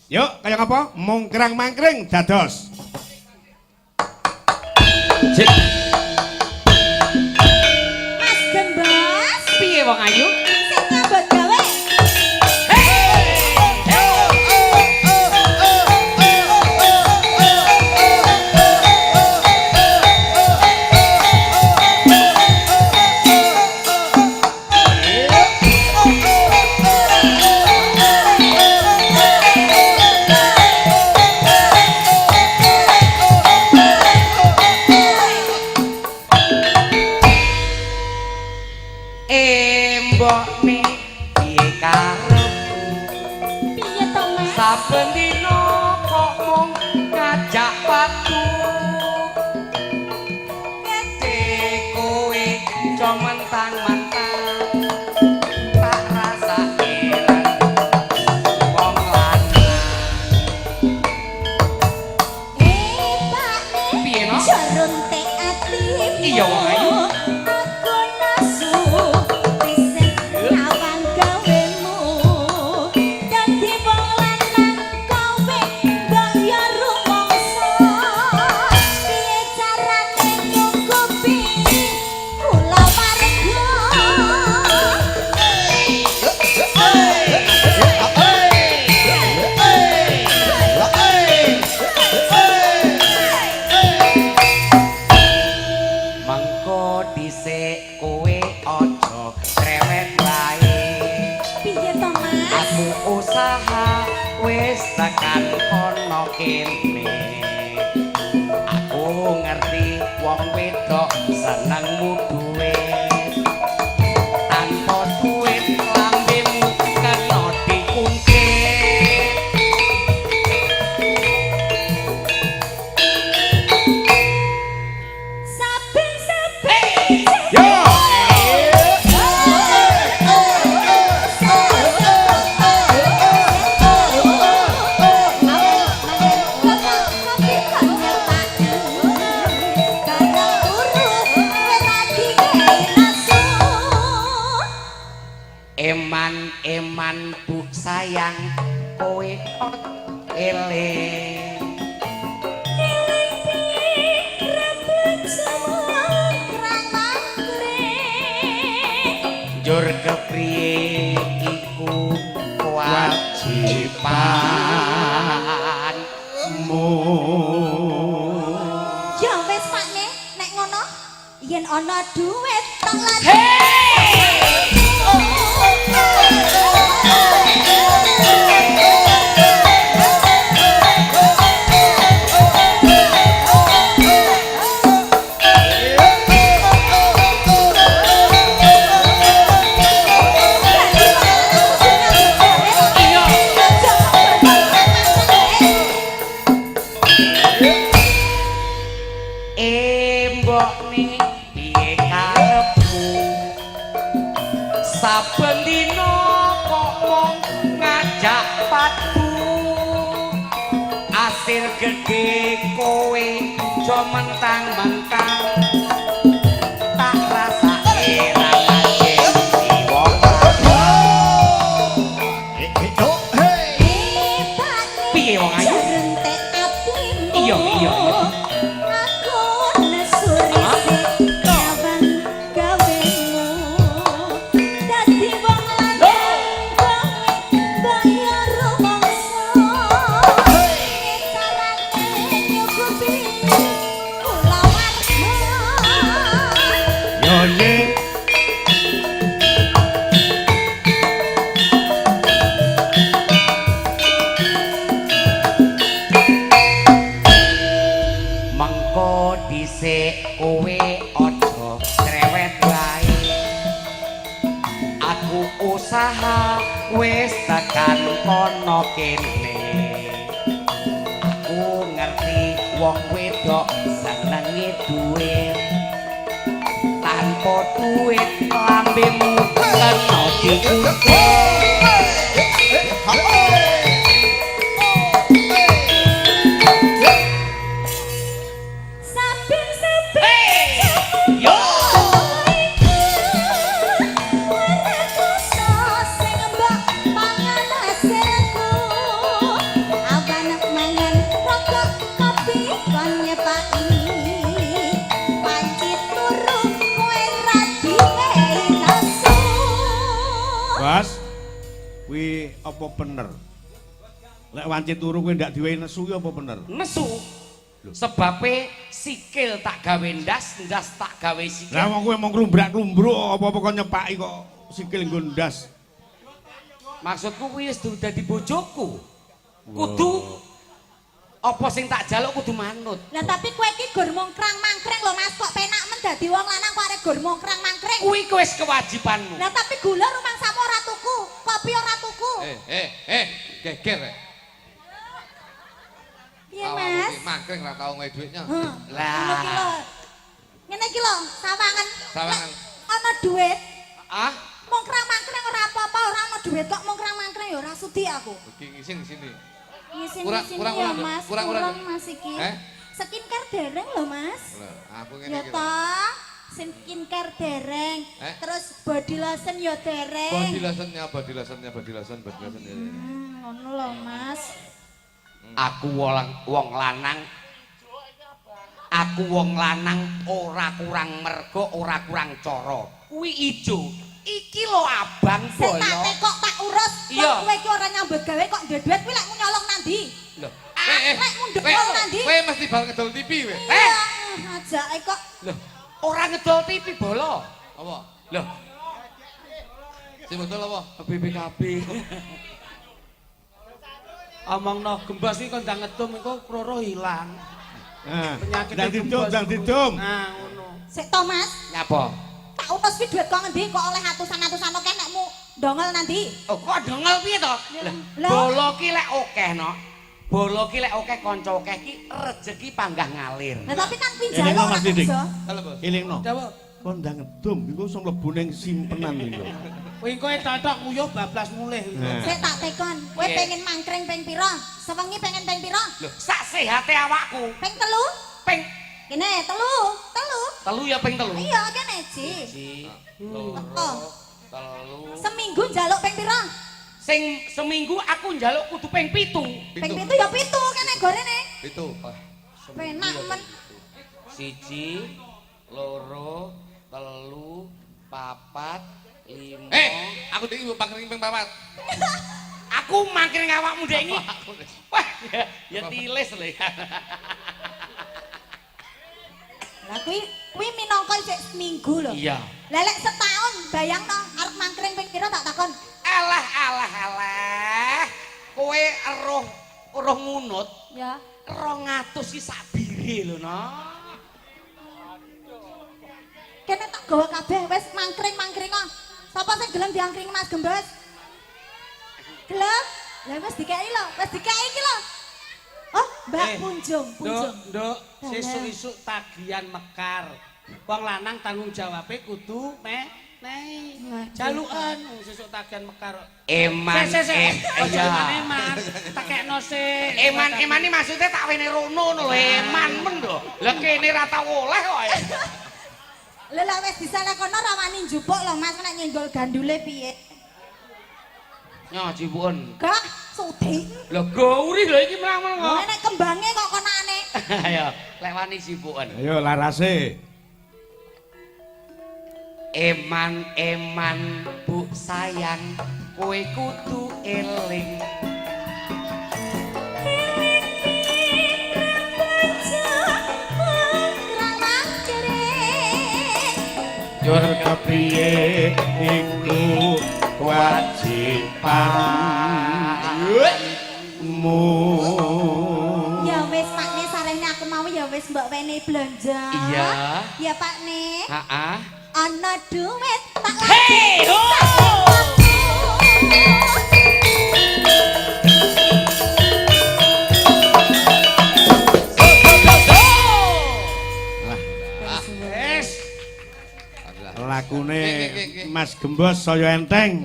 Yuk, kaya apa? Mungkrang-mangkring dados. Cik. Mas Gembos, Piye wong ayu? sing nyambut gawe. Mbokne piye karepku? Piye to, Mas? Saben dina kok mung ngajak watu. Kete kowe aja mentang-mentang tak rasa elan wong lanang. Pak, Piye no? jarun te ati. Iya, wong ayu. Aku nasu pisah nyawang gawemu. Dadi wong lanang kowe bayar rumangsa. Piye carane nyukupi kula warga? Mengko dhisik kowe aja krewet wae. Piye to, Mas? Aku usaha wis tekan kono kene. Aku ngerti wong wedok senengmu duit. Tanpa duit lambemu kena diungkit. Saben-saben Yo. Eman bu sayang kowe kok eling. Njur kepriye iku kewajibanmu. Ya wis Pakne, nek ngono yen ana duit tak lagi. Mbokne piye karepmu? Saben dina kok mung ngajak padu. Asil gedhe kowe aja mentang-mentang tak rasa enak gengsi wong lanang. Piye wong ayu? Iya, iya, iya. Aku nesuri kawan gawemu. Dadi wong lanang kowe bayar rumangsa. Carane nyukupi kula warga. Yo ye. Mengko dhisik kowe aja krewet wae. Aku usaha wis tekan kono kene. Aku ngerti wong wedok senenge duit. Tanpa duit lambemu kena diungkit. Saben-saben Yo. sing mbok mangan hasilku. kowe apa bener? Lek wanci turu kowe ndak diwehi nesu apa bener? Nesu. Sebabe sikil tak gawe ndas, ndas tak gawe sikil. Lah wong kowe mung nglumbrak-lumbruk apa-apa kok nyepaki kok sikil nggo ndas. Maksudku kuwi wis dadi bojoku. Kudu apa sing tak jaluk kudu manut. Lah tapi kowe iki gur mongkrang-mangkreng lho Mas, kok penak men dadi wong lanang kok arek gur mongkrang-mangkreng. Kuwi wis kewajibanmu. Lah tapi gula rumangsamu ora tuku, kopi ora tuku. Geger. Piye Mas? Mangkring ra tau ngewe duitnya. Lah. Ngene iki lho, sawangan. Sawangan. Ana duit. Ah, Mongkrang-mangkreng ora apa-apa, ora ana duit kok mongkrang-mangkreng ya ora sudi aku. Iki ngising di sini. Ngisin-ngisin Kurang, ya kurang, Mas, kurang, kurang Mas iki. Eh? Skincare dereng lho Mas. Lah, aku ngene Ya iki. toh, skincare dereng. Terus body lotion ya dereng. Body lotionnya. Ngono lho Mas. aku wong lanang. Aku wong lanang ora kurang mergo, ora kurang cara. Kuwi ijo. Iki lho abang Sing tak boyo. tekok tak urus. Iya. Kowe iki ora nyambut gawe kok ndek duit kuwi lek nyolong nandi. Lho, Lek mundhul nandi. Kowe mesti bal ngedol TV kowe. Ajake kok lho, ora ngedol TV bolo. Apa? Loh, Sing betul apa? BPKB. Omongno gembas iki kon ndang ngedum iku kroro ilang. Nah, Penyakit ndang didum. Nah, ngono. sik to Mas. Nyapa? Tak utus ki duit kok ngendi kok oleh atusan-atusan oke nekmu dongel nanti. Oh, kok dongel piye to? Lah. Bolo ki lek akeh no. Bolo ki lek akeh kanca akeh ki rejeki panggah ngalir. Nah tapi kan kuwi Elingno, njaluk ora Mas Didik. iso. Halo, Bos. Ilingno. Dawuh. Kon ndang ngedum iku iso mlebu ning simpenan iki lho. Kowe kowe tatok nguyuh bablas mulih. Nah. Sik tak tekon. Kowe Iya. pengen mangkring ping pira? Sewengi pengen ping pira? Lho, sak sehate awakku. Ping telu? Ping Kene telu. telu ya ping telu. Iya kene Ji. Siji, Oh. loro, telu. Seminggu njaluk ping pira? Sing seminggu aku njaluk kudu ping 7. Ping pitu ya pitu kene gorene. Itu. Penak men. Siji, loro, telu, papat, lima. Aku dhewe pangkring ping 4. Aku mangkring awakmu dek iki. Wah, ya tilis lho. Lah kuwi minangka sik seminggu lho. Iya. Lah lek setahun bayangno arep mangkring ping pira tak takon. Alah. Kowe eruh ngunut Ya. 200 ki sabire lho, no. Kene tak gawa kabeh wis mangkring kok. Sapa sing gelem diangkring Mas Gembes? Gelem? Lah wis dikeki lho, wis dikeki iki lho. Oh, Mbak Punjung. Nduk, sesuk-esuk tagihan mekar. Wong lanang tanggung jawabe kudu menehi. Jalukan sesuk tagihan mekar. Eman. Iya. Iya. Eman, takekno sik. Eman ini maksudnya tak wene rono lho, eman men lho. Lah kene ra tau oleh kok. Lha lek wis disale kono ra wani njupuk lho Mas nek nyenggol gandule piye? Nyo cipuken. Gak sudi. Lho gauri lho iki mlang-mlang kok. Nek kembange kok konane. Ayo, lek wani cipuken. Ayo larase. Eman bu sayang, kowe kudu eling. Jur kepriye iku kewajibanmu. Ya wis Pak Ne sarene aku mau ya wis mbok wene blanja. Iya. Ya Pak Ne. Heeh. Ana duit tak Hey, ho! Wes. Lakune Mas Gembos saya enteng.